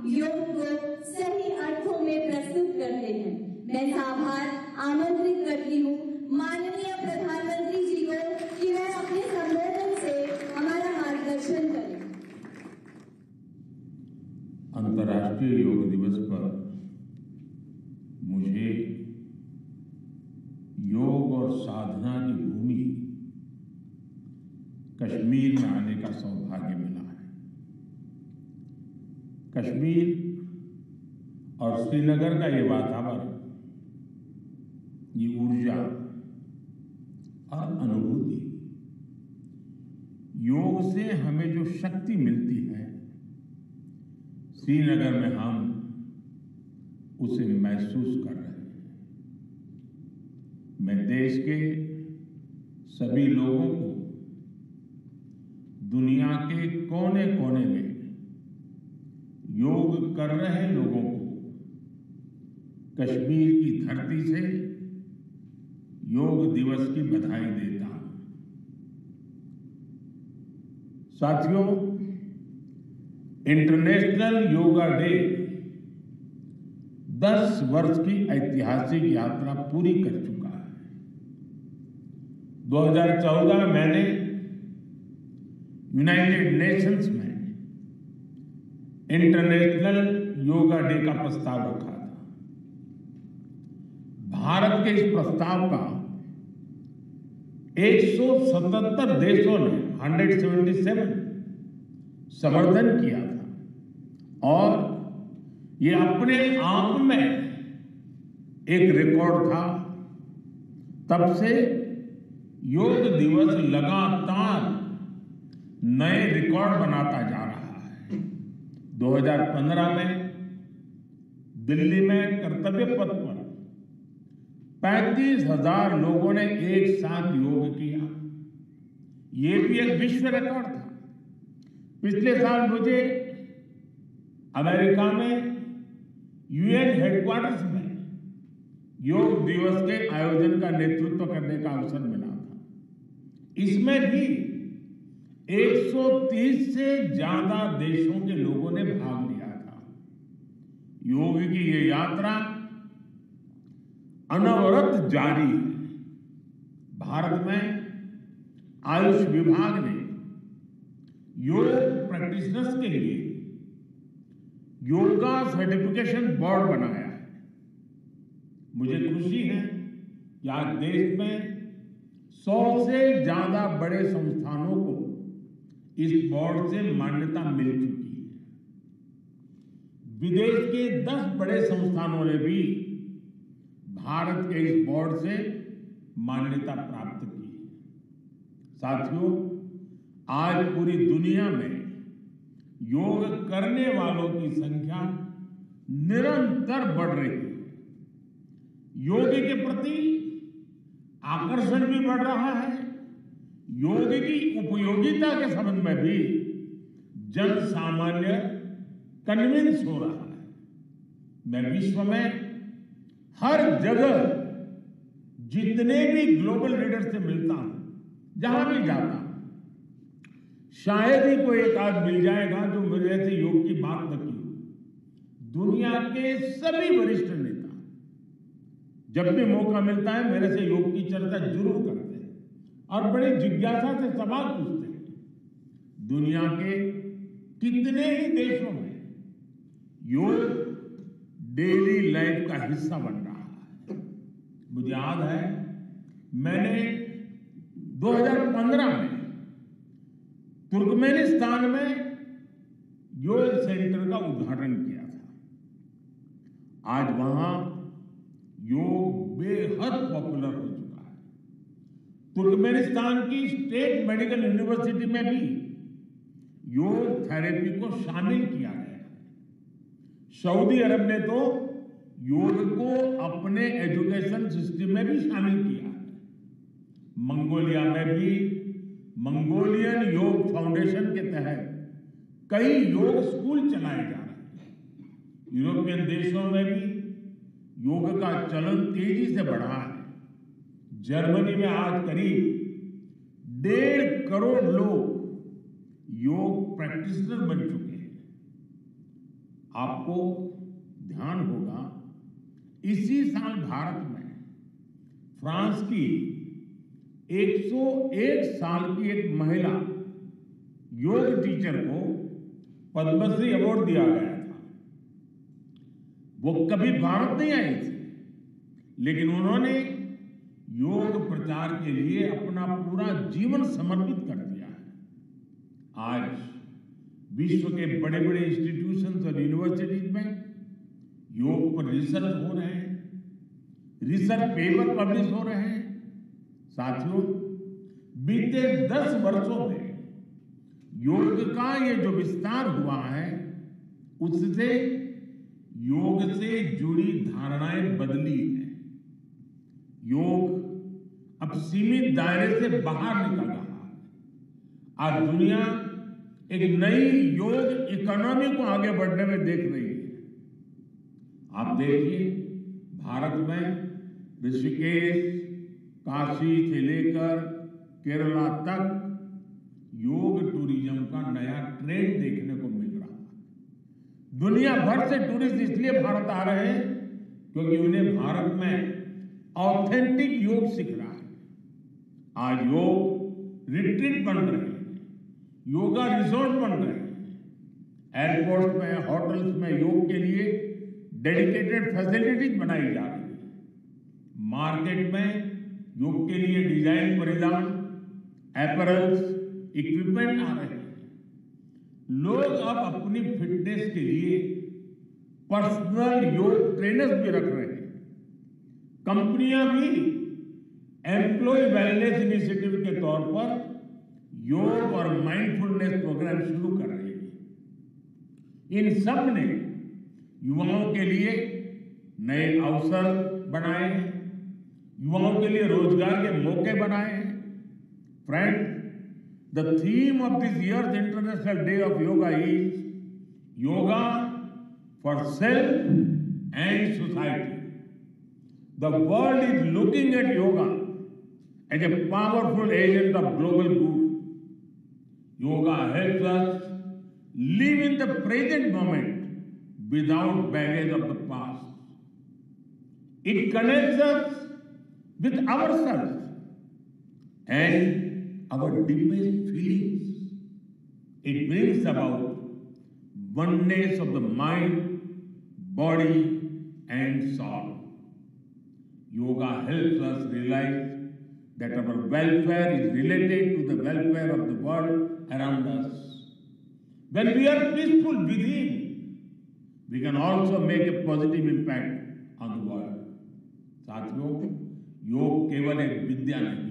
योग को सही अर्थों में प्रस्तुत करते हैं। मैं आभार आमंत्रित करती हूँ माननीय प्रधानमंत्री जी को कि वह अपने संबोधन से हमारा मार्गदर्शन करें। अंतर्राष्ट्रीय योग दिवस पर मुझे योग और साधना की भूमि कश्मीर में आने का सौभाग्य मिला है। कश्मीर और श्रीनगर का ये वातावरण, ये ऊर्जा और अनुभूति, योग से हमें जो शक्ति मिलती है, श्रीनगर में हम उसे महसूस कर रहे हैं। मैं देश के सभी लोगों को, दुनिया के कोने कोने में योग कर रहे लोगों को कश्मीर की धरती से योग दिवस की बधाई देता हूं। साथियों, इंटरनेशनल योगा डे 10 वर्ष की ऐतिहासिक यात्रा पूरी कर चुका है। 2014 में मैंने यूनाइटेड नेशंस में इंटरनेशनल योगा डे का प्रस्ताव रखा था। भारत के इस प्रस्ताव का 177 देशों ने 177 समर्थन किया था और ये अपने आप में एक रिकॉर्ड था। तब से योग दिवस लगातार नए रिकॉर्ड बनाता जा रहा है। 2015 में दिल्ली में कर्तव्य पथ पर 35,000 लोगों ने एक साथ योग किया। ये भी एक विश्व रिकॉर्ड था। पिछले साल मुझे अमेरिका में यूएन हेडक्वार्टर्स में योग दिवस के आयोजन का नेतृत्व करने का अवसर मिला था। इसमें भी 130 से ज्यादा देशों के लोगों ने भाग लिया था। योग की ये यात्रा अनवरत जारी है। भारत में आयुष विभाग ने योग प्रैक्टिशनर्स के लिए योगा सर्टिफिकेशन बोर्ड बनाया है। मुझे खुशी है कि आज देश में 100 से ज्यादा बड़े संस्थानों को इस बोर्ड से मान्यता मिल चुकी है। विदेश के 10 बड़े संस्थानों ने भी भारत के इस बोर्ड से मान्यता प्राप्त की है। साथियों, आज पूरी दुनिया में योग करने वालों की संख्या निरंतर बढ़ रही है। योग के प्रति आकर्षण भी बढ़ रहा है। योग की उपयोगिता के संबंध में भी जन सामान्य कन्विंस हो रहा है। मैं विश्व में हर जगह जितने भी ग्लोबल लीडर से मिलता हूं, जहां भी जाता हूं, शायद ही कोई एक आध मिल जाएगा जो मेरे से योग की बात न की हो। दुनिया के सभी वरिष्ठ नेता जब भी मौका मिलता है मेरे से योग की चर्चा जरूर करते हैं और बड़े जिज्ञासा से सवाल पूछते हैं। दुनिया के कितने ही देशों में योग डेली लाइफ का हिस्सा बन रहा है। मुझे याद है मैंने 2015 में तुर्कमेनिस्तान में योग सेंटर का उद्घाटन किया था। आज वहां योग बेहद पॉपुलर हो चुका है। तुर्कमेनिस्तान की स्टेट मेडिकल यूनिवर्सिटी में भी योग थेरेपी को शामिल किया गया है। सऊदी अरब ने तो योग को अपने एजुकेशन सिस्टम में भी शामिल किया है। मंगोलिया में भी मंगोलियन योग फाउंडेशन के तहत कई योग स्कूल चलाए जा रहे हैं। यूरोपियन देशों में भी योग का चलन तेजी से बढ़ा है। जर्मनी में आज करीब 1.5 करोड़ लोग योग प्रैक्टिशनर बन चुके हैं। आपको ध्यान होगा, इसी साल भारत में फ्रांस की 101 साल की एक महिला योग टीचर को पद्मश्री अवार्ड दिया गया था। वो कभी भारत नहीं आई थी, लेकिन उन्होंने योग प्रचार के लिए अपना पूरा जीवन समर्पित कर दिया है। आज विश्व के बड़े बड़े इंस्टीट्यूशंस और यूनिवर्सिटीज में योग पर रिसर्च हो रहे हैं, रिसर्च पेपर पब्लिश हो रहे हैं। साथियों, बीते 10 वर्षों में योग का ये जो विस्तार हुआ है, उससे योग से जुड़ी धारणाएं बदली हैं। योग अब सीमित दायरे से बाहर निकल रहा है। आज दुनिया एक नई योग इकोनॉमी को आगे बढ़ने में देख रही है। आप देखिए, भारत में ऋषिकेश, काशी से लेकर केरला तक योग टूरिज्म का नया ट्रेंड देखने को मिल रहा है। दुनिया भर से टूरिस्ट इसलिए भारत आ रहे हैं क्योंकि उन्हें भारत में ऑथेंटिक योग सीख रहा है। आज योग रिट्रीट बन रहे हैं, योगा रिसोर्ट बन रहे हैं, एयरपोर्ट में, होटल्स में योग के लिए डेडिकेटेड फैसिलिटीज बनाई जा रही है। मार्केट में योग के लिए डिजाइन परिधान, अपैरल्स, इक्विपमेंट आ रहे हैं। लोग अब अपनी फिटनेस के लिए पर्सनल योग ट्रेनर्स भी रख रहे हैं। कंपनियां भी एम्प्लॉय वेलनेस इनिशिएटिव के तौर पर योग और माइंडफुलनेस प्रोग्राम शुरू कर रही है। इन सब ने युवाओं के लिए नए अवसर बनाए हैं, युवाओं के लिए रोजगार के मौके बनाए हैं। Friends, the theme of this year's International Day of Yoga is Yoga for Self and Society. The world is looking at yoga as a powerful agent of global good. Yoga helps us live in the present moment without baggage of the past. It connects us with ourselves and our deepest feelings. It brings about oneness of the mind, body, and soul. Yoga helps us realize that our welfare is related to the welfare of the world around us. When we are peaceful within, we can also make a positive impact on the world. साथियों, योग केवल एक विद्या नहीं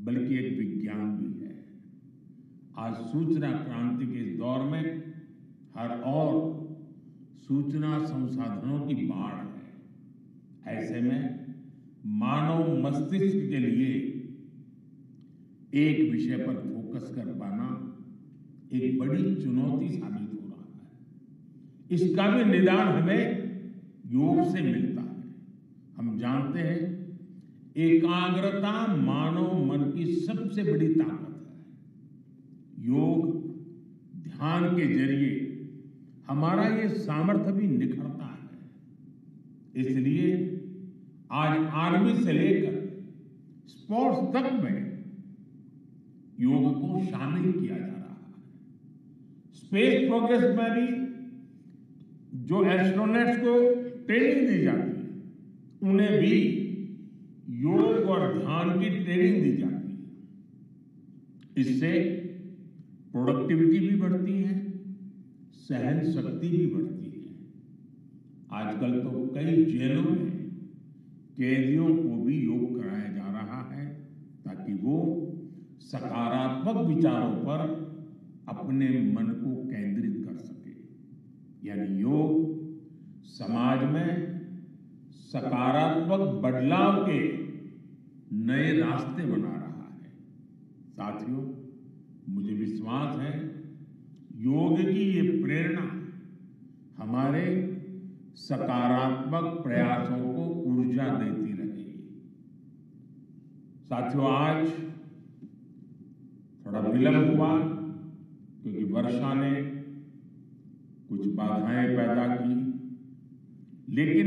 बल्कि एक विज्ञान भी है। आज सूचना क्रांति के इस दौर में हर ओर सूचना संसाधनों की बाढ़ है। ऐसे में मानव मस्तिष्क के लिए एक विषय पर फोकस कर पाना एक बड़ी चुनौती साबित हो रहा है। इसका भी निदान हमें योग से मिलता है। हम जानते हैं, एकाग्रता मानव मन की सबसे बड़ी ताकत है। योग ध्यान के जरिए हमारा ये सामर्थ्य भी निखरता है। इसलिए आज आर्मी से लेकर स्पोर्ट्स तक में योग को शामिल किया जा रहा है। स्पेस प्रोग्रेस में भी जो एस्ट्रोनॉट्स को ट्रेनिंग दी जाती है, उन्हें भी योग और ध्यान की ट्रेनिंग दी जाती है। इससे प्रोडक्टिविटी भी बढ़ती है, सहन शक्ति भी बढ़ती है। आजकल तो कई जेलों में कैदियों को भी योग कराया जा रहा है ताकि वो सकारात्मक विचारों पर अपने मन को केंद्रित कर सके। यानी योग समाज में सकारात्मक बदलाव के नए रास्ते बना रहा है। साथियों, मुझे विश्वास है योग की ये प्रेरणा हमारे सकारात्मक प्रयासों को ऊर्जा देती रहेगी। साथियों, आज थोड़ा विलंब हुआ क्योंकि वर्षा ने कुछ बाधाएं पैदा की, लेकिन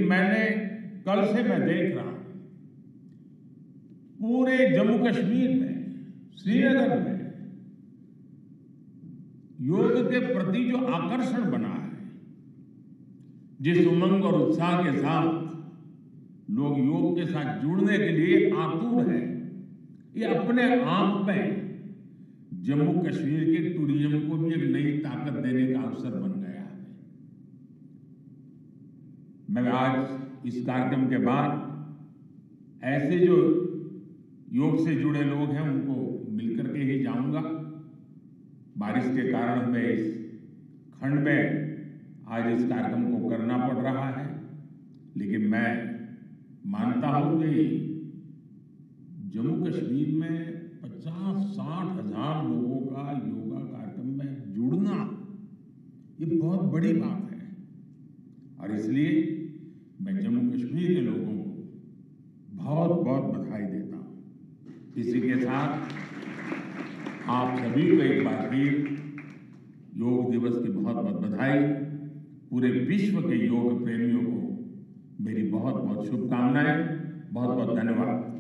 कल से मैं देख रहा हूं पूरे जम्मू कश्मीर में, श्रीनगर में योग के प्रति जो आकर्षण बना है, जिस उमंग और उत्साह के साथ लोग योग के साथ जुड़ने के लिए आतुर हैं, ये अपने आप में जम्मू कश्मीर के टूरिज्म को भी एक नई ताकत देने का अवसर बन गया है। मैं आज इस कार्यक्रम के बाद ऐसे जो योग से जुड़े लोग हैं उनको मिलकर के ही जाऊंगा। बारिश के कारण हमें इस खंड में आज इस कार्यक्रम को करना पड़ रहा है, लेकिन मैं मानता हूं कि जम्मू कश्मीर में 50-60 हजार लोगों का योगा कार्यक्रम में जुड़ना ये बहुत बड़ी बात है, और इसलिए मैं जम्मू कश्मीर के लोगों को बहुत बहुत बधाई देता हूं। इसी के साथ आप सभी को एक बार फिर योग दिवस की बहुत बहुत बधाई। पूरे विश्व के योग प्रेमियों को मेरी बहुत बहुत शुभकामनाएं। बहुत बहुत धन्यवाद।